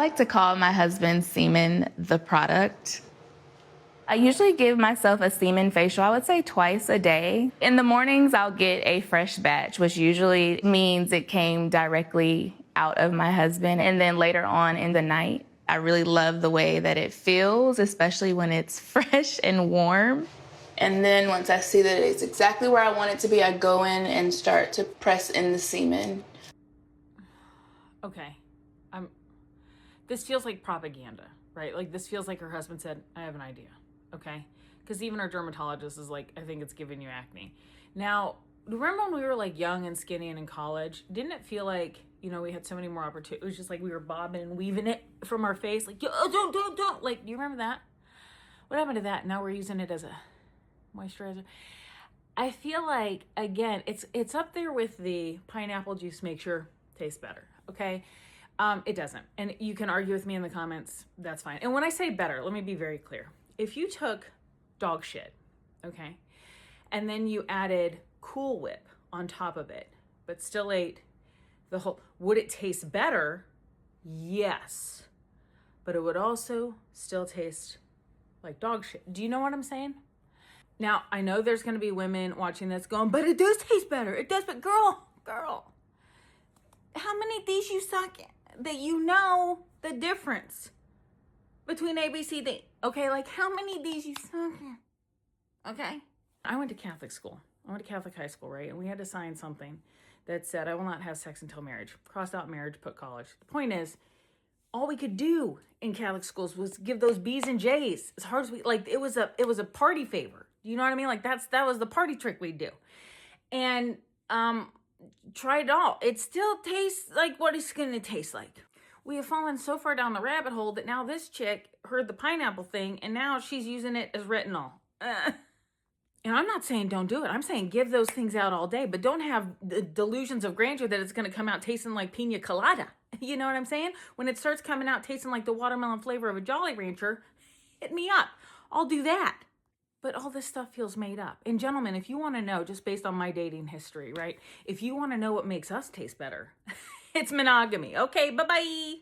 like to call my husband's semen the product. I usually give myself a semen facial, I would say twice a day. In the mornings, I'll get a fresh batch, which usually means it came directly out of my husband. And then later on in the night, I really love the way that it feels, especially when it's fresh and warm. And then once I see that it's exactly where I want it to be, I go in and start to press in the semen. Okay. This feels like propaganda, right? Like this feels like her husband said, I have an idea. Okay. Because even our dermatologist is like, I think it's giving you acne. Now, remember when we were like young and skinny and in college? Didn't it feel like, we had so many more opportunities? It was just like we were bobbing and weaving it from our face. Like, oh, don't. Like, do you remember that? What happened to that? Now we're using it as a moisturizer. I feel like, again, it's up there with the pineapple juice makes sure tastes better. Okay. It doesn't. And you can argue with me in the comments. That's fine. And when I say better, let me be very clear. If you took dog shit, okay, and then you added Cool Whip on top of it, but still ate the whole, would it taste better? Yes. But it would also still taste like dog shit. Do you know what I'm saying? Now, I know there's going to be women watching this going, but it does taste better. It does, but girl, how many of these you suck that you know the difference between A, B, C, D? Okay, like how many of these you suck? Okay. I went to Catholic school. I went to Catholic high school, right? And we had to sign something that said, I will not have sex until marriage. Crossed out marriage, put college. The point is, all we could do in Catholic schools was give those B's and J's as hard as we, like, it was a party favor. You know what I mean? Like that was the party trick we'd do. And, try it all. It still tastes like what it's going to taste like. We have fallen so far down the rabbit hole that now this chick heard the pineapple thing and now she's using it as retinol. And I'm not saying don't do it. I'm saying give those things out all day, but don't have the delusions of grandeur that it's going to come out tasting like pina colada. You know what I'm saying? When it starts coming out tasting like the watermelon flavor of a Jolly Rancher, hit me up. I'll do that. But all this stuff feels made up. And gentlemen, if you want to know, just based on my dating history, right? If you want to know what makes us taste better, it's monogamy. Okay, bye-bye.